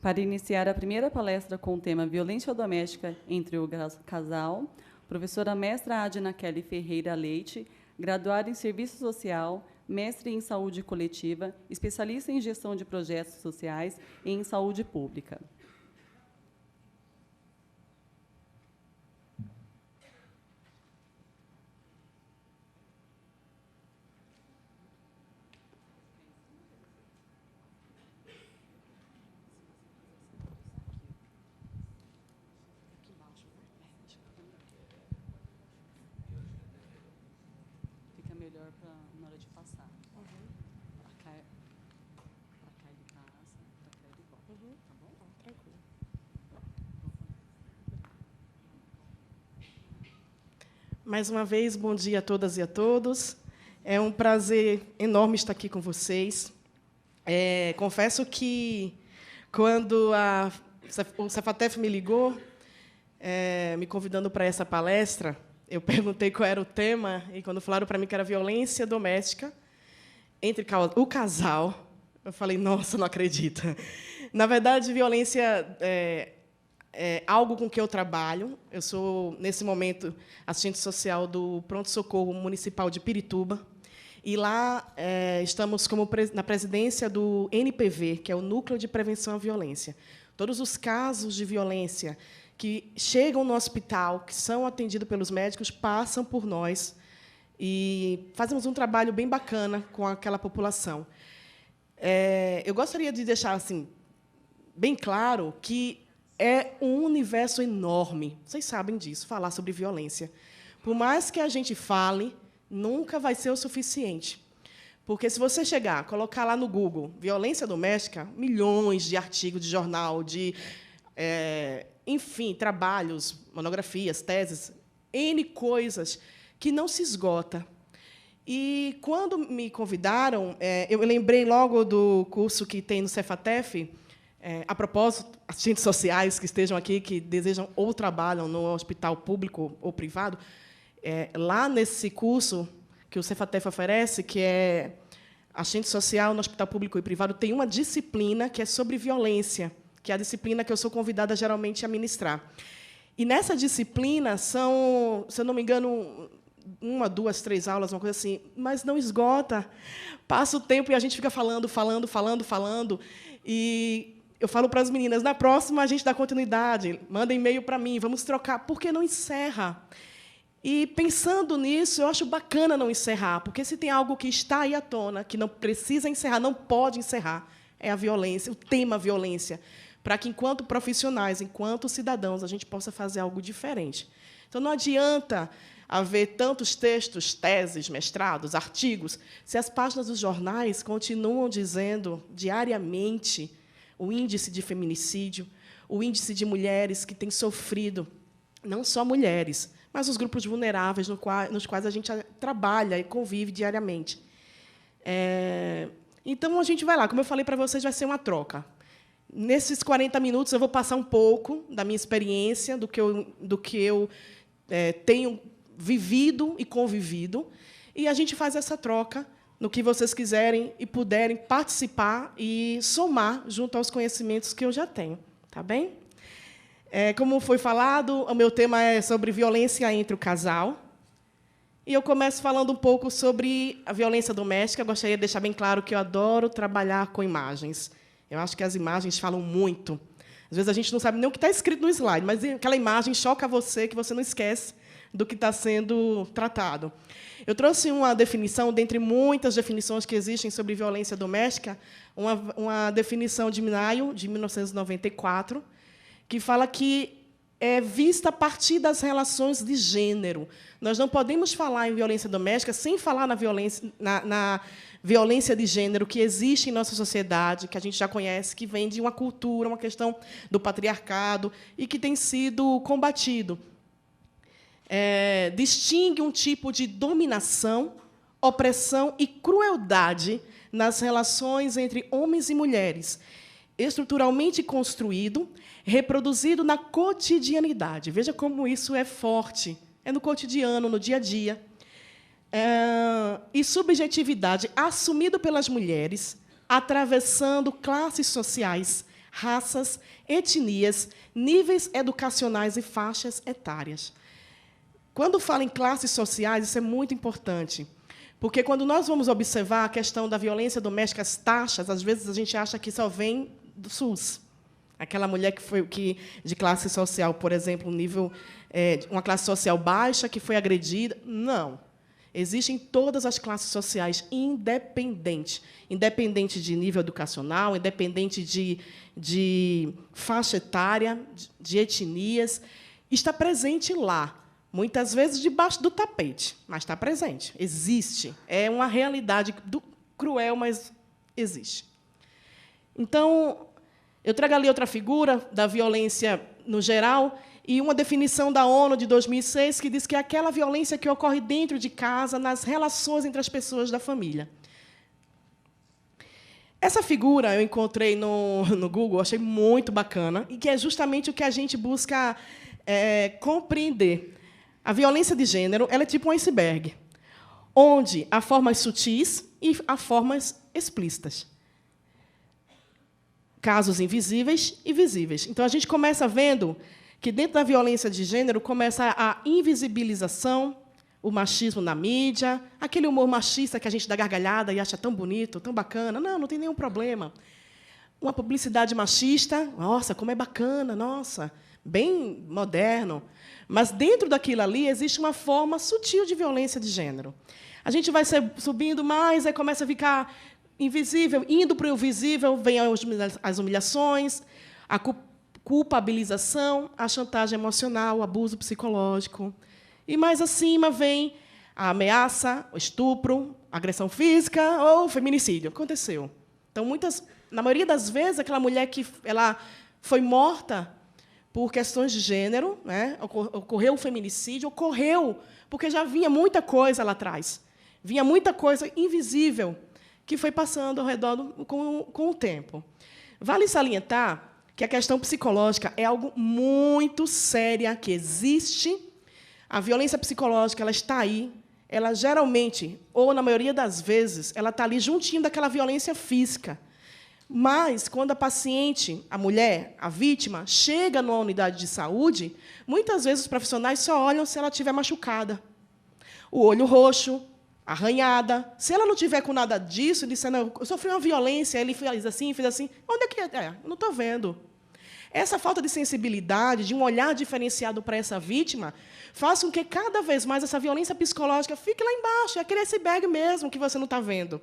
Para iniciar a primeira palestra com o tema Violência Doméstica entre o Casal, professora mestra Adna Kelly Ferreira Leite, graduada em Serviço Social, mestre em Saúde Coletiva, especialista em Gestão de Projetos Sociais e em Saúde Pública. Fica melhor na hora de passar. Para cá ele passa, para cá ele volta. Tá bom? Tranquilo. Mais uma vez, bom dia a todas e a todos. É um prazer enorme estar aqui com vocês. Confesso que, quando o Cefatef me ligou, me convidando para essa palestra, eu perguntei qual era o tema, e, quando falaram para mim que era violência doméstica entre o casal, eu falei, nossa, não acredito. Na verdade, violência é algo com que eu trabalho. Eu sou, nesse momento, assistente social do Pronto-Socorro Municipal de Pirituba. E lá estamos na presidência do NPV, que é o Núcleo de Prevenção à Violência. Todos os casos de violência que chegam no hospital, que são atendidos pelos médicos, passam por nós. E fazemos um trabalho bem bacana com aquela população. Eu gostaria de deixar assim, bem claro que é um universo enorme. Vocês sabem disso, falar sobre violência. Por mais que a gente fale, nunca vai ser o suficiente. Porque, se você chegar, colocar lá no Google violência doméstica, milhões de artigos de jornal, enfim, trabalhos, monografias, teses, N coisas que não se esgota. E, quando me convidaram, eu lembrei logo do curso que tem no Cefatef. A propósito, assistentes sociais que estejam aqui, que desejam ou trabalham no hospital público ou privado, lá nesse curso que o Cefatef oferece, que é assistente social no hospital público e privado, tem uma disciplina que é sobre violência, que é a disciplina que eu sou convidada geralmente a ministrar. E, nessa disciplina, são, se eu não me engano, 1, 2, 3 aulas, uma coisa assim, mas não esgota. Passa o tempo e a gente fica falando. E eu falo para as meninas, na próxima a gente dá continuidade, manda e-mail para mim, vamos trocar, porque não encerra. E, pensando nisso, eu acho bacana não encerrar, porque, se tem algo que está aí à tona, que não precisa encerrar, não pode encerrar, é a violência, o tema violência, para que, enquanto profissionais, enquanto cidadãos, a gente possa fazer algo diferente. Então, não adianta haver tantos textos, teses, mestrados, artigos, se as páginas dos jornais continuam dizendo, diariamente, o índice de feminicídio, o índice de mulheres que têm sofrido, não só mulheres, mas os grupos vulneráveis nos quais a gente trabalha e convive diariamente. Então, a gente vai lá. Como eu falei para vocês, vai ser uma troca. Nesses 40 minutos, eu vou passar um pouco da minha experiência, do que eu tenho vivido e convivido, e a gente faz essa troca no que vocês quiserem e puderem participar e somar junto aos conhecimentos que eu já tenho. Tá bem? Como foi falado, o meu tema é sobre violência entre o casal. E eu começo falando um pouco sobre a violência doméstica. Eu gostaria de deixar bem claro que eu adoro trabalhar com imagens. Eu acho que as imagens falam muito. Às vezes, a gente não sabe nem o que está escrito no slide, mas aquela imagem choca você, que você não esquece do que está sendo tratado. Eu trouxe uma definição, dentre muitas definições que existem sobre violência doméstica, uma definição de Maio, de 1994, que fala que é vista a partir das relações de gênero. Nós não podemos falar em violência doméstica sem falar na violência de gênero que existe em nossa sociedade, que a gente já conhece, que vem de uma cultura, uma questão do patriarcado, e que tem sido combatido. Distingue um tipo de dominação, opressão e crueldade nas relações entre homens e mulheres, estruturalmente construído, reproduzido na cotidianidade. Veja como isso é forte. É no cotidiano, no dia a dia. E subjetividade assumido pelas mulheres, atravessando classes sociais, raças, etnias, níveis educacionais e faixas etárias. Quando fala em classes sociais, isso é muito importante, porque, quando nós vamos observar a questão da violência doméstica, as taxas, às vezes a gente acha que só vem do SUS. Aquela mulher de classe social, por exemplo, uma classe social baixa, que foi agredida. Não. Existe em todas as classes sociais, independente de nível educacional, independente de faixa etária, de etnias, está presente lá. Muitas vezes debaixo do tapete, mas está presente, existe. É uma realidade cruel, mas existe. Então, eu trago ali outra figura da violência no geral, e uma definição da ONU de 2006, que diz que é aquela violência que ocorre dentro de casa, nas relações entre as pessoas da família. Essa figura eu encontrei no Google, achei muito bacana, e que é justamente o que a gente busca compreender. A violência de gênero ela é tipo um iceberg, onde há formas sutis e há formas explícitas. Casos invisíveis e visíveis. Então, a gente começa vendo que, dentro da violência de gênero, começa a invisibilização, o machismo na mídia, aquele humor machista que a gente dá gargalhada e acha tão bonito, tão bacana. Não tem nenhum problema. Uma publicidade machista, nossa, como é bacana, nossa, bem moderno. Mas, dentro daquilo ali, existe uma forma sutil de violência de gênero. A gente vai subindo mais, aí começa a ficar invisível, indo para o invisível, vem as humilhações, a culpabilização, a chantagem emocional, o abuso psicológico. E, mais acima, vem a ameaça, o estupro, a agressão física ou o feminicídio. Aconteceu. Então, na maioria das vezes, aquela mulher que ela foi morta por questões de gênero, né? Ocorreu o feminicídio, ocorreu porque já vinha muita coisa lá atrás. Vinha muita coisa invisível que foi passando ao redor com o tempo. Vale salientar que a questão psicológica é algo muito séria, que existe. A violência psicológica ela está aí. Ela, geralmente, ou na maioria das vezes, ela está ali juntinho daquela violência física. Mas, quando a paciente, a mulher, a vítima, chega numa unidade de saúde, muitas vezes os profissionais só olham se ela estiver machucada. O olho roxo, arranhada. Se ela não tiver com nada disso, dizendo, eu sofri uma violência, ele fez assim, onde é que é? Não estou vendo. Essa falta de sensibilidade, de um olhar diferenciado para essa vítima, faz com que, cada vez mais, essa violência psicológica fique lá embaixo, é aquele iceberg mesmo que você não está vendo.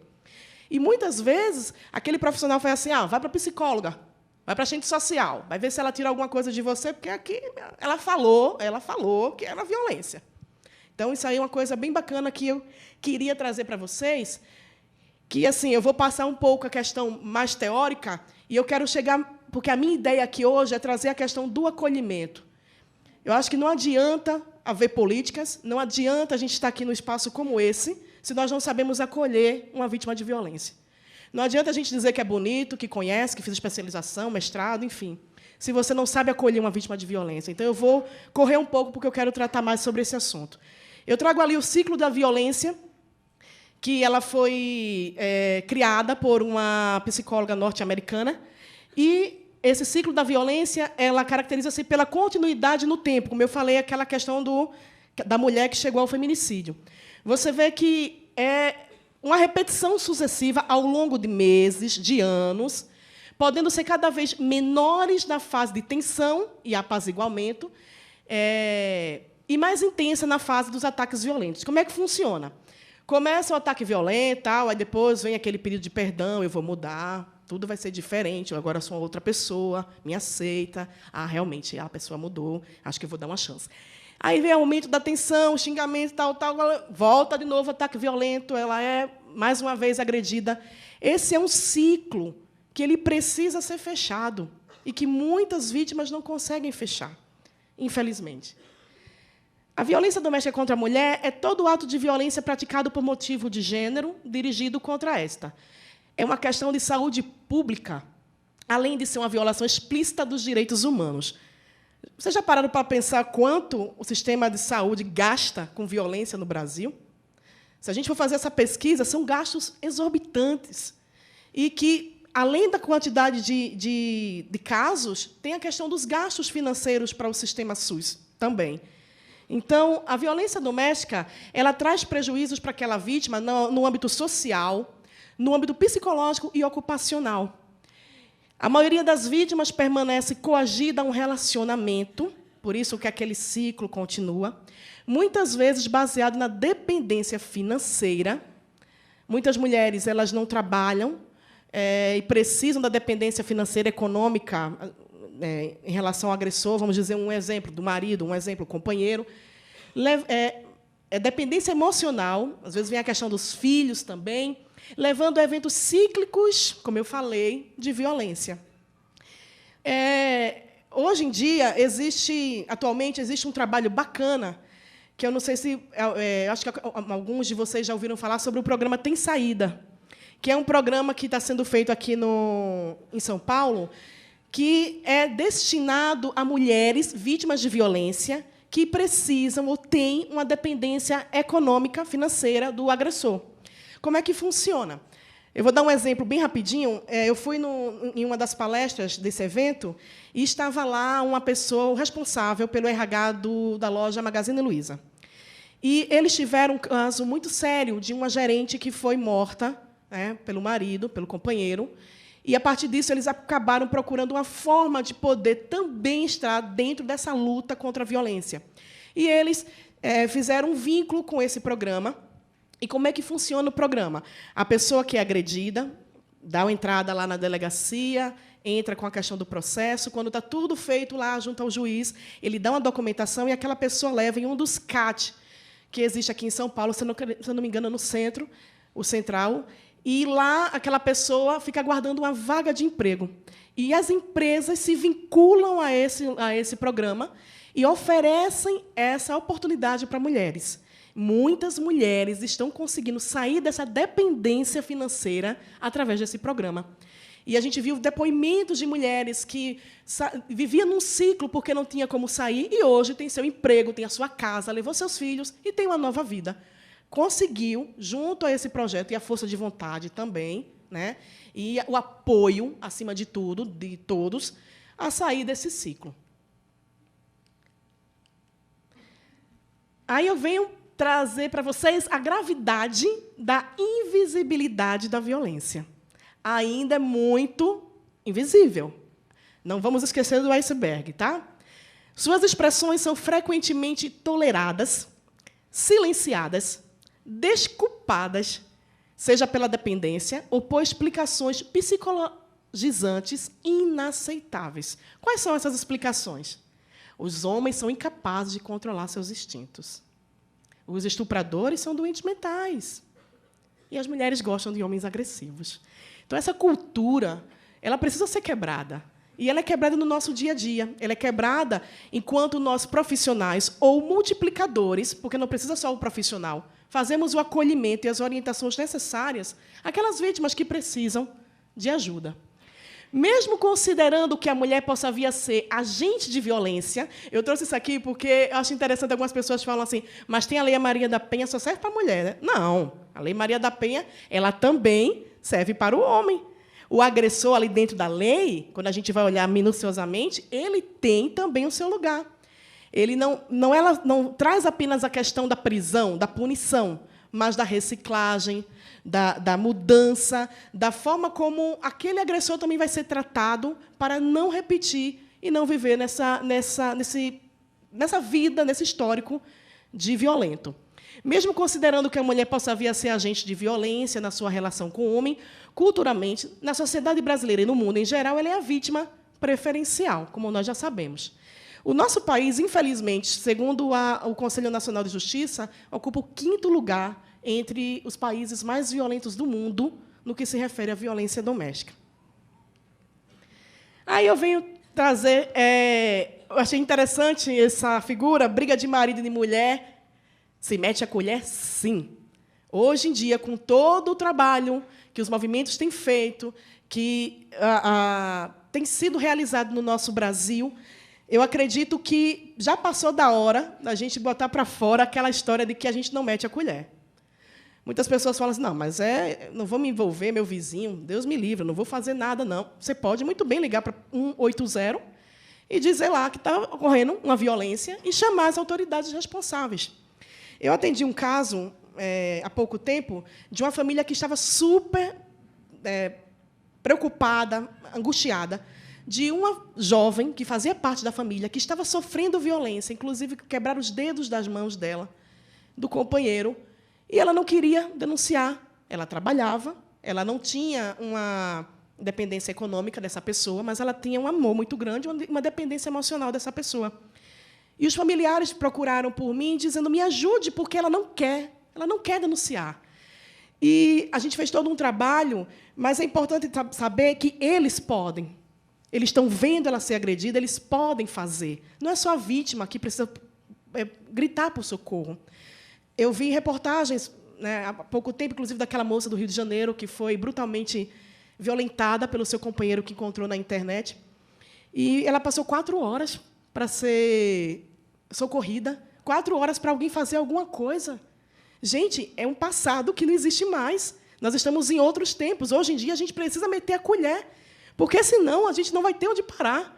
E, muitas vezes, aquele profissional faz assim, vai para a psicóloga, vai para a assistente social, vai ver se ela tira alguma coisa de você, porque aqui ela falou que era violência. Então, isso aí é uma coisa bem bacana que eu queria trazer para vocês, que, assim, eu vou passar um pouco a questão mais teórica, e eu quero chegar, porque a minha ideia aqui hoje é trazer a questão do acolhimento. Eu acho que não adianta haver políticas, não adianta a gente estar aqui num espaço como esse, se nós não sabemos acolher uma vítima de violência. Não adianta a gente dizer que é bonito, que conhece, que fez especialização, mestrado, enfim, se você não sabe acolher uma vítima de violência. Então, eu vou correr um pouco, porque eu quero tratar mais sobre esse assunto. Eu trago ali o ciclo da violência, que ela foi criada por uma psicóloga norte-americana, e esse ciclo da violência ela caracteriza-se pela continuidade no tempo, como eu falei, aquela questão da mulher que chegou ao feminicídio. Você vê que é uma repetição sucessiva ao longo de meses, de anos, podendo ser cada vez menores na fase de tensão e apaziguamento, e mais intensa na fase dos ataques violentos. Como é que funciona? Começa o ataque violento, aí depois vem aquele período de perdão, eu vou mudar, tudo vai ser diferente, eu agora sou outra pessoa, me aceita, realmente, a pessoa mudou, acho que eu vou dar uma chance. Aí vem o aumento da tensão, o xingamento, tal, volta de novo o ataque violento, ela é, mais uma vez, agredida. Esse é um ciclo que ele precisa ser fechado e que muitas vítimas não conseguem fechar, infelizmente. A violência doméstica contra a mulher é todo ato de violência praticado por motivo de gênero dirigido contra esta. É uma questão de saúde pública, além de ser uma violação explícita dos direitos humanos. Vocês já pararam para pensar quanto o sistema de saúde gasta com violência no Brasil? Se a gente for fazer essa pesquisa, são gastos exorbitantes e que além da quantidade de casos, tem a questão dos gastos financeiros para o sistema SUS também. Então, a violência doméstica ela traz prejuízos para aquela vítima no âmbito social, no âmbito psicológico e ocupacional. A maioria das vítimas permanece coagida a um relacionamento, por isso que aquele ciclo continua, muitas vezes baseado na dependência financeira. Muitas mulheres elas não trabalham e precisam da dependência financeira econômica em relação ao agressor, vamos dizer, um exemplo do marido, um exemplo do companheiro. Dependência emocional, às vezes vem a questão dos filhos também, levando a eventos cíclicos, como eu falei, de violência. Hoje em dia, atualmente, existe um trabalho bacana, que eu não sei se... acho que alguns de vocês já ouviram falar sobre o programa Tem Saída, que é um programa que está sendo feito aqui em São Paulo, que é destinado a mulheres vítimas de violência que precisam ou têm uma dependência econômica, financeira do agressor. Como é que funciona? Eu vou dar um exemplo bem rapidinho. Eu fui em uma das palestras desse evento e estava lá uma pessoa, o responsável pelo RH da loja Magazine Luiza. E eles tiveram um caso muito sério de uma gerente que foi morta, pelo marido, pelo companheiro, e, a partir disso, eles acabaram procurando uma forma de poder também estar dentro dessa luta contra a violência. E eles fizeram um vínculo com esse programa. E como é que funciona o programa? A pessoa que é agredida dá uma entrada lá na delegacia, entra com a questão do processo. Quando está tudo feito lá junto ao juiz, ele dá uma documentação e aquela pessoa leva em um dos CAT, que existe aqui em São Paulo, se eu não me engano, no centro, o Central. E lá aquela pessoa fica aguardando uma vaga de emprego. E as empresas se vinculam a esse programa e oferecem essa oportunidade para mulheres. Muitas mulheres estão conseguindo sair dessa dependência financeira através desse programa. E a gente viu depoimentos de mulheres que viviam num ciclo porque não tinha como sair e hoje tem seu emprego, tem a sua casa, levou seus filhos e tem uma nova vida. Conseguiu, junto a esse projeto, e a força de vontade também, e o apoio, acima de tudo, de todos, a sair desse ciclo. Aí eu venho trazer para vocês a gravidade da invisibilidade da violência. Ainda é muito invisível. Não vamos esquecer do iceberg, tá? Suas expressões são frequentemente toleradas, silenciadas, desculpadas, seja pela dependência ou por explicações psicologizantes inaceitáveis. Quais são essas explicações? Os homens são incapazes de controlar seus instintos. Os estupradores são doentes mentais. E as mulheres gostam de homens agressivos. Então, essa cultura ela precisa ser quebrada. E ela é quebrada no nosso dia a dia. Ela é quebrada enquanto nós, profissionais ou multiplicadores, porque não precisa só o profissional, fazemos o acolhimento e as orientações necessárias àquelas vítimas que precisam de ajuda. Mesmo considerando que a mulher possa vir a ser agente de violência, eu trouxe isso aqui porque eu acho interessante, algumas pessoas falam assim, mas tem a Lei Maria da Penha, só serve para a mulher, né? Não, a Lei Maria da Penha ela também serve para o homem. O agressor, ali dentro da lei, quando a gente vai olhar minuciosamente, ele tem também o seu lugar. Ele não traz apenas a questão da prisão, da punição, mas da reciclagem, da mudança, da forma como aquele agressor também vai ser tratado para não repetir e não viver nessa vida, nesse histórico de violento. Mesmo considerando que a mulher possa vir a ser agente de violência na sua relação com o homem, culturalmente, na sociedade brasileira e no mundo em geral, ela é a vítima preferencial, como nós já sabemos. O nosso país, infelizmente, segundo o Conselho Nacional de Justiça, ocupa o 5º lugar entre os países mais violentos do mundo no que se refere à violência doméstica. Aí eu venho trazer... eu achei interessante essa figura, briga de marido e de mulher. Se mete a colher? Sim. Hoje em dia, com todo o trabalho que os movimentos têm feito, que tem sido realizado no nosso Brasil, eu acredito que já passou da hora da gente botar para fora aquela história de que a gente não mete a colher. Muitas pessoas falam assim, não, mas não vou me envolver, meu vizinho, Deus me livre, não vou fazer nada, não. Você pode muito bem ligar para 180 e dizer lá que está ocorrendo uma violência e chamar as autoridades responsáveis. Eu atendi um caso, há pouco tempo, de uma família que estava super preocupada, angustiada, de uma jovem que fazia parte da família, que estava sofrendo violência, inclusive quebraram os dedos das mãos dela, do companheiro, e ela não queria denunciar. Ela trabalhava, ela não tinha uma dependência econômica dessa pessoa, mas ela tinha um amor muito grande, uma dependência emocional dessa pessoa. E os familiares procuraram por mim, dizendo, me ajude, porque ela não quer denunciar. E a gente fez todo um trabalho, mas é importante saber que eles podem. Eles estão vendo ela ser agredida, eles podem fazer. Não é só a vítima que precisa gritar por socorro. Eu vi reportagens, né, há pouco tempo, inclusive, daquela moça do Rio de Janeiro que foi brutalmente violentada pelo seu companheiro que encontrou na internet. E ela passou 4 horas para ser socorrida, 4 horas para alguém fazer alguma coisa. Gente, é um passado que não existe mais. Nós estamos em outros tempos. Hoje em dia, a gente precisa meter a colher, porque, senão, a gente não vai ter onde parar.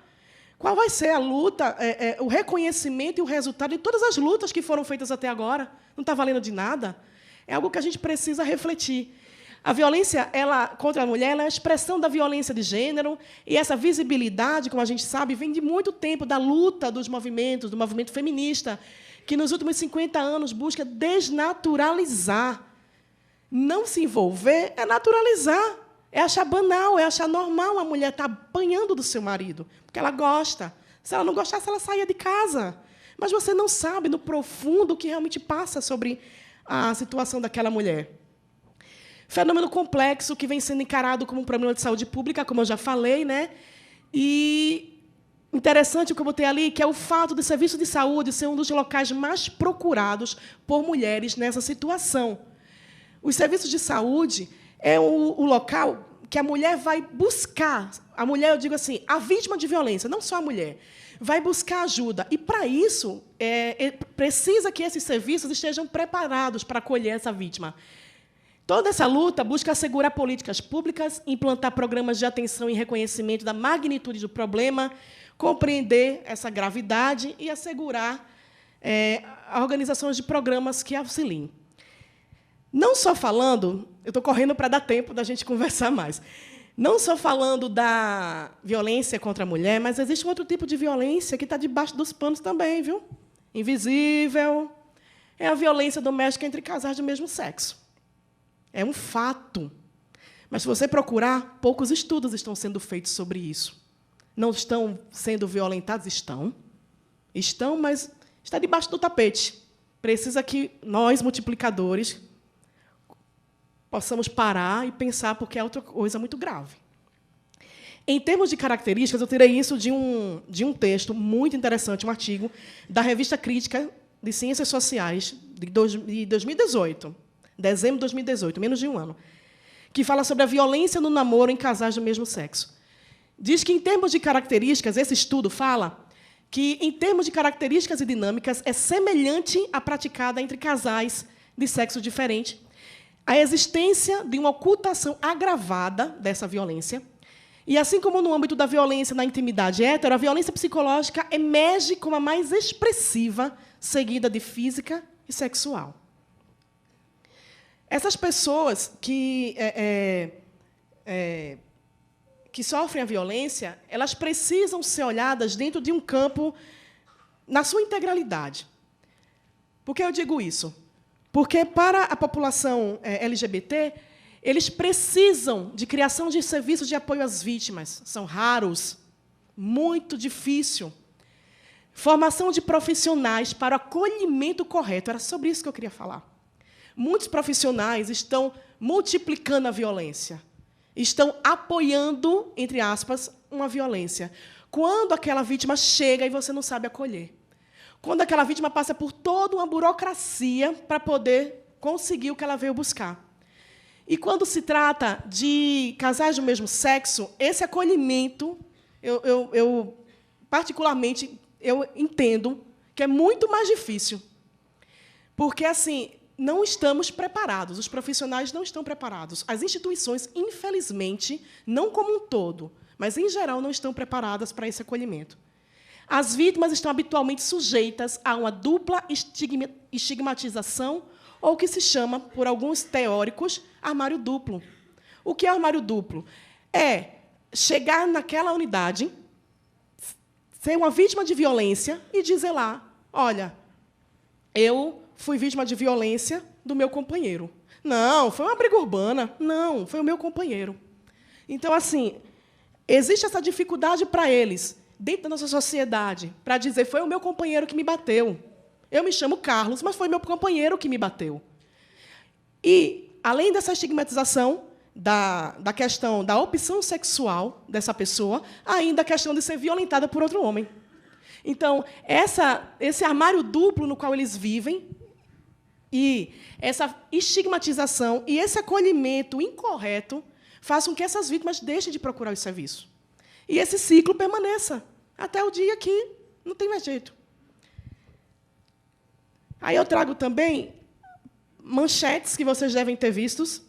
Qual vai ser a luta, o reconhecimento e o resultado de todas as lutas que foram feitas até agora? Não está valendo de nada? É algo que a gente precisa refletir. A violência contra a mulher é a expressão da violência de gênero, e essa visibilidade, como a gente sabe, vem de muito tempo da luta dos movimentos, do movimento feminista, que, nos últimos 50 anos, busca desnaturalizar. Não se envolver é naturalizar. É achar banal, é achar normal a mulher estar apanhando do seu marido, porque ela gosta. Se ela não gostasse, ela saía de casa. Mas você não sabe, no profundo, o que realmente passa sobre a situação daquela mulher. Fenômeno complexo que vem sendo encarado como um problema de saúde pública, como eu já falei, né? E interessante o que eu botei ali, que é o fato do serviço de saúde ser um dos locais mais procurados por mulheres nessa situação. Os serviços de saúde é o local que a mulher vai buscar. A mulher, eu digo assim, a vítima de violência, não só a mulher, vai buscar ajuda. E, para isso, precisa que esses serviços estejam preparados para acolher essa vítima. Toda essa luta busca assegurar políticas públicas, implantar programas de atenção e reconhecimento da magnitude do problema, compreender essa gravidade e assegurar organizações de programas que auxiliem. Não só falando, eu estou correndo para dar tempo da gente conversar mais, não só falando da violência contra a mulher, mas existe um outro tipo de violência que está debaixo dos panos também, viu? Invisível. É a violência doméstica entre casais do mesmo sexo. É um fato. Mas, se você procurar, poucos estudos estão sendo feitos sobre isso. Não estão sendo violentados? Estão. Estão, mas está debaixo do tapete. Precisa que nós, multiplicadores, possamos parar e pensar, porque é outra coisa muito grave. Em termos de características, eu tirei isso de um texto muito interessante, um artigo da Revista Crítica de Ciências Sociais, de 2018, dezembro de 2018, menos de um ano, que fala sobre a violência no namoro em casais do mesmo sexo. Diz que, em termos de características, esse estudo fala que, em termos de características e dinâmicas, é semelhante à praticada entre casais de sexo diferente, a existência de uma ocultação agravada dessa violência. E, assim como no âmbito da violência na intimidade hétero, a violência psicológica emerge como a mais expressiva, seguida de física e sexual. Essas pessoas que sofrem a violência, elas precisam ser olhadas dentro de um campo na sua integralidade. Por que eu digo isso? Porque, para a população LGBT, eles precisam de criação de serviços de apoio às vítimas. São raros, muito difícil. Formação de profissionais para o acolhimento correto. Era sobre isso que eu queria falar. Muitos profissionais estão multiplicando a violência. Estão apoiando, entre aspas, uma violência. Quando aquela vítima chega e você não sabe acolher. Quando aquela vítima passa por toda uma burocracia para poder conseguir o que ela veio buscar. E, quando se trata de casais do mesmo sexo, esse acolhimento, particularmente, eu entendo que é muito mais difícil. Porque, assim, não estamos preparados, os profissionais não estão preparados. As instituições, infelizmente, não como um todo, mas, em geral, não estão preparadas para esse acolhimento. As vítimas estão habitualmente sujeitas a uma dupla estigmatização, ou o que se chama, por alguns teóricos, armário duplo. O que é armário duplo? É chegar naquela unidade, ser uma vítima de violência e dizer lá, olha, eu fui vítima de violência do meu companheiro. Não, foi uma briga urbana. Não, foi o meu companheiro. Então, assim, existe essa dificuldade para eles, dentro da nossa sociedade, para dizer, foi o meu companheiro que me bateu. Eu me chamo Carlos, mas foi meu companheiro que me bateu. E, além dessa estigmatização da questão da opção sexual dessa pessoa, ainda a questão de ser violentada por outro homem. Então, esse armário duplo no qual eles vivem, e essa estigmatização e esse acolhimento incorreto façam que essas vítimas deixem de procurar o serviço. E esse ciclo permaneça até o dia que não tem mais jeito. Aí eu trago também manchetes que vocês devem ter vistos.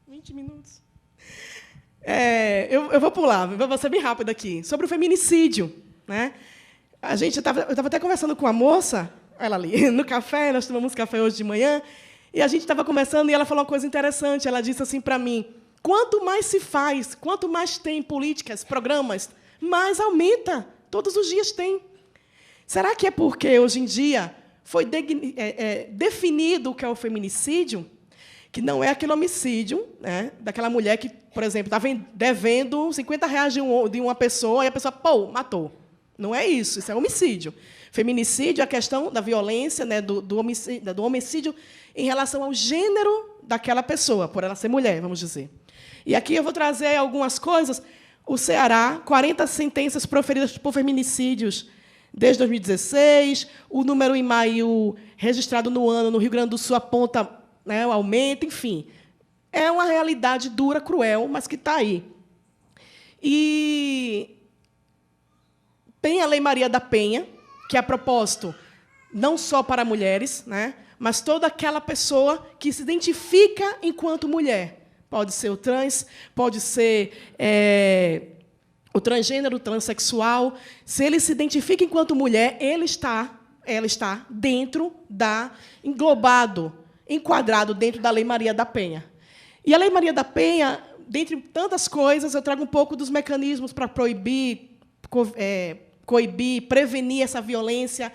20 minutos. Eu vou pular, vou ser bem rápida aqui. Sobre o feminicídio. Né? Eu estava até conversando com a moça, ela ali, no café, nós tomamos café hoje de manhã, e a gente estava conversando e ela falou uma coisa interessante. Ela disse assim para mim, quanto mais se faz, quanto mais tem políticas, programas, mais aumenta. Todos os dias tem. Será que é porque, hoje em dia, foi definido o que é o feminicídio, que não é aquele homicídio, né, daquela mulher que, por exemplo, estava devendo R$50 de uma pessoa e a pessoa, matou. Não é isso, isso é homicídio. Feminicídio é a questão da violência, né, do homicídio em relação ao gênero daquela pessoa, por ela ser mulher, vamos dizer. E aqui eu vou trazer algumas coisas. O Ceará, 40 sentenças proferidas por feminicídios desde 2016, o número em maio registrado no ano no Rio Grande do Sul aponta, né, o aumento, enfim. É uma realidade dura, cruel, mas que está aí. E tem a Lei Maria da Penha, que é a propósito não só para mulheres, né, mas toda aquela pessoa que se identifica enquanto mulher. Pode ser o trans, pode ser o transgênero, o transexual. Se ele se identifica enquanto mulher, ela está dentro englobado, enquadrado dentro da Lei Maria da Penha. E a Lei Maria da Penha, dentre tantas coisas, eu trago um pouco dos mecanismos para proibir, coibir, prevenir essa violência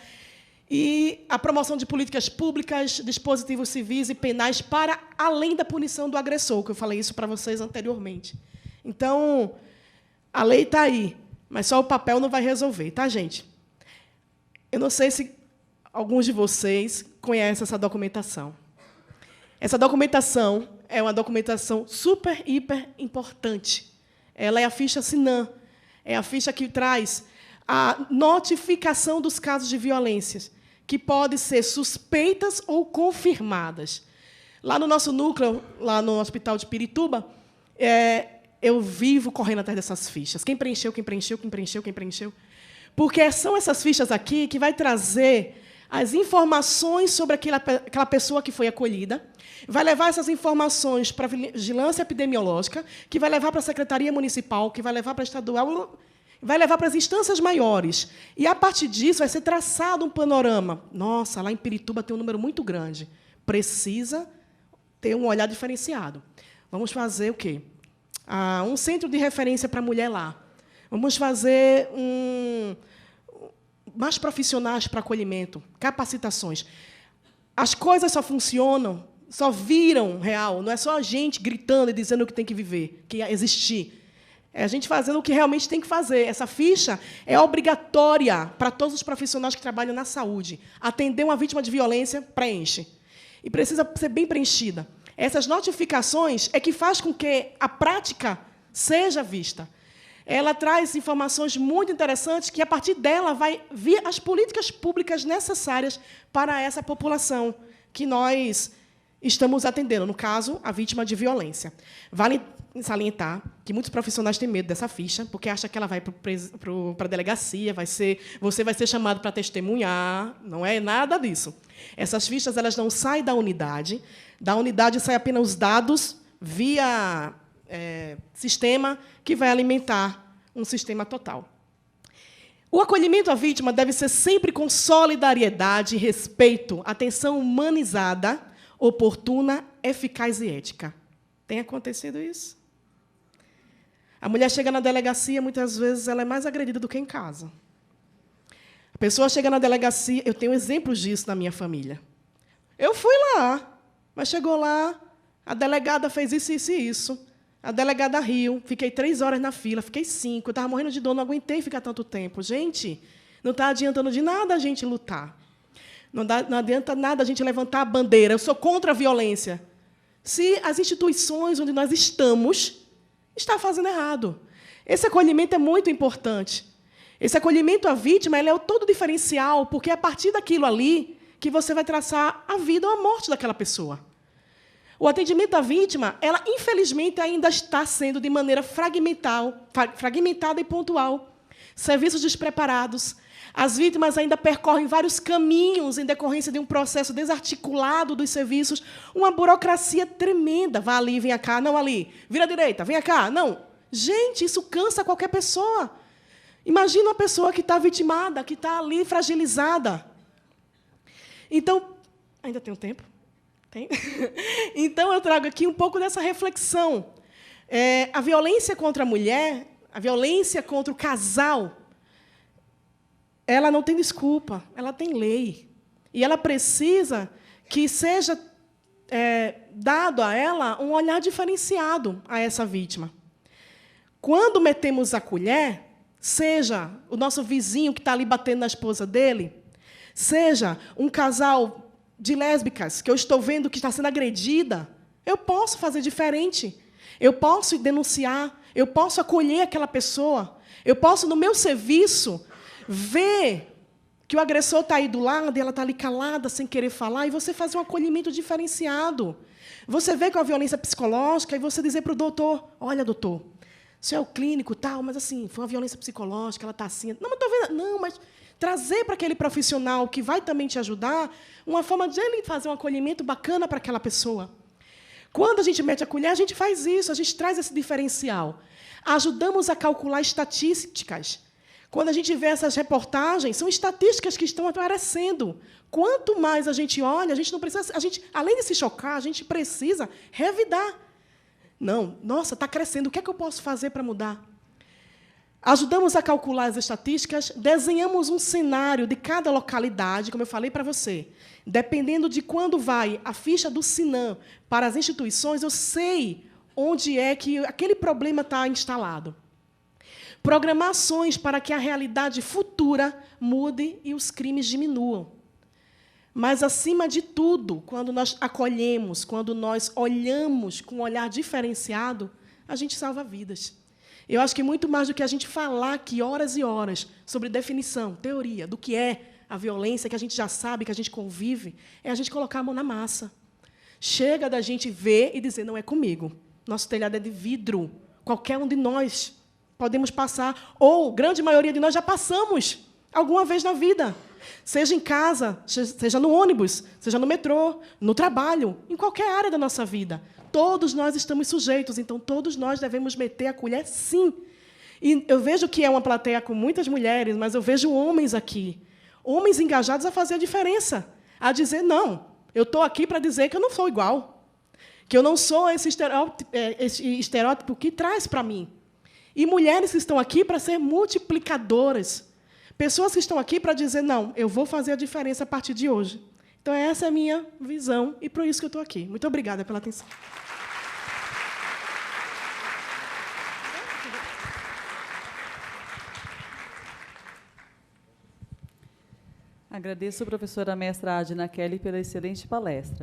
e a promoção de políticas públicas, dispositivos civis e penais para além da punição do agressor, que eu falei isso para vocês anteriormente. Então, a lei está aí, mas só o papel não vai resolver, tá, gente? Eu não sei se alguns de vocês conhecem essa documentação. Essa documentação é uma documentação super, hiper importante. Ela é a ficha SINAM, é a ficha que traz a notificação dos casos de violências, que podem ser suspeitas ou confirmadas. Lá no nosso núcleo, lá no Hospital de Pirituba, eu vivo correndo atrás dessas fichas. Quem preencheu, quem preencheu, quem preencheu, quem preencheu. Porque são essas fichas aqui que vai trazer as informações sobre aquela pessoa que foi acolhida, vai levar essas informações para a vigilância epidemiológica, que vai levar para a Secretaria Municipal, que vai levar para a estadual, vai levar para as instâncias maiores. E, a partir disso, vai ser traçado um panorama. Nossa, lá em Pirituba tem um número muito grande. Precisa ter um olhar diferenciado. Vamos fazer o quê? Um centro de referência para a mulher lá. Vamos fazer mais profissionais para acolhimento, capacitações. As coisas só funcionam, só viram real. Não é só a gente gritando e dizendo o que tem que viver, que existir. É a gente fazendo o que realmente tem que fazer. Essa ficha é obrigatória para todos os profissionais que trabalham na saúde. Atender uma vítima de violência, preenche. E precisa ser bem preenchida. Essas notificações é que faz com que a prática seja vista. Ela traz informações muito interessantes que, a partir dela, vai vir as políticas públicas necessárias para essa população que nós estamos atendendo, no caso, a vítima de violência. Vale salientar que muitos profissionais têm medo dessa ficha, porque acham que ela vai para a delegacia, você vai ser chamado para testemunhar. Não é nada disso. Essas fichas elas não saem da unidade saem apenas os dados via sistema que vai alimentar um sistema total. O acolhimento à vítima deve ser sempre com solidariedade, respeito, atenção humanizada, oportuna, eficaz e ética. Tem acontecido isso? A mulher chega na delegacia, muitas vezes ela é mais agredida do que em casa. A pessoa chega na delegacia, eu tenho exemplos disso na minha família. Eu fui lá, mas chegou lá, a delegada fez isso, isso e isso. A delegada riu, fiquei 3 horas na fila, fiquei 5, eu estava morrendo de dor, não aguentei ficar tanto tempo. Gente, não está adiantando de nada a gente lutar. Não adianta nada a gente levantar a bandeira. Eu sou contra a violência. Se as instituições onde nós estamos estão fazendo errado. Esse acolhimento é muito importante. Esse acolhimento à vítima ele é o todo diferencial, porque é a partir daquilo ali que você vai traçar a vida ou a morte daquela pessoa. O atendimento à vítima, ela, infelizmente, ainda está sendo de maneira fragmentada e pontual. Serviços despreparados. As vítimas ainda percorrem vários caminhos em decorrência de um processo desarticulado dos serviços, uma burocracia tremenda. Vá ali, venha cá, não ali. Vira à direita, venha cá, não. Gente, isso cansa qualquer pessoa. Imagina uma pessoa que está vitimada, que está ali fragilizada. Então, ainda tenho tempo? Tem? Então, eu trago aqui um pouco dessa reflexão. A violência contra a mulher, a violência contra o casal, ela não tem desculpa, ela tem lei. E ela precisa que seja dado a ela um olhar diferenciado a essa vítima. Quando metemos a colher, seja o nosso vizinho que está ali batendo na esposa dele, seja um casal de lésbicas que eu estou vendo que está sendo agredida, eu posso fazer diferente. Eu posso denunciar, eu posso acolher aquela pessoa, eu posso, no meu serviço, ver que o agressor está aí do lado e ela está ali calada, sem querer falar, e você fazer um acolhimento diferenciado. Você vê com a violência psicológica e você dizer para o doutor, olha, doutor, isso é o clínico, tal, mas assim, foi uma violência psicológica, ela está assim. Não, mas estou vendo. Não, mas trazer para aquele profissional que vai também te ajudar uma forma de ele fazer um acolhimento bacana para aquela pessoa. Quando a gente mete a colher, a gente faz isso, a gente traz esse diferencial. Ajudamos a calcular estatísticas. Quando a gente vê essas reportagens, são estatísticas que estão aparecendo. Quanto mais a gente olha, a gente não precisa, além de se chocar, a gente precisa revidar. Não, nossa, está crescendo, o que é que eu posso fazer para mudar? Ajudamos a calcular as estatísticas, desenhamos um cenário de cada localidade, como eu falei para você. Dependendo de quando vai a ficha do SINAM para as instituições, eu sei onde é que aquele problema está instalado. Programações para que a realidade futura mude e os crimes diminuam. Mas, acima de tudo, quando nós acolhemos, quando nós olhamos com um olhar diferenciado, a gente salva vidas. Eu acho que muito mais do que a gente falar aqui horas e horas sobre definição, teoria, do que é a violência, que a gente já sabe, que a gente convive, é a gente colocar a mão na massa. Chega da gente ver e dizer, não é comigo. Nosso telhado é de vidro. Qualquer um de nós podemos passar, ou grande maioria de nós já passamos alguma vez na vida. Seja em casa, seja no ônibus, seja no metrô, no trabalho, em qualquer área da nossa vida. Todos nós estamos sujeitos, então todos nós devemos meter a colher, sim. E eu vejo que é uma plateia com muitas mulheres, mas eu vejo homens aqui, homens engajados a fazer a diferença, a dizer, não, eu estou aqui para dizer que eu não sou igual, que eu não sou esse estereótipo que traz para mim. E mulheres que estão aqui para ser multiplicadoras, pessoas que estão aqui para dizer, não, eu vou fazer a diferença a partir de hoje. Então, essa é a minha visão, e por isso que eu estou aqui. Muito obrigada pela atenção. Agradeço a professora mestra Adna Kelly pela excelente palestra.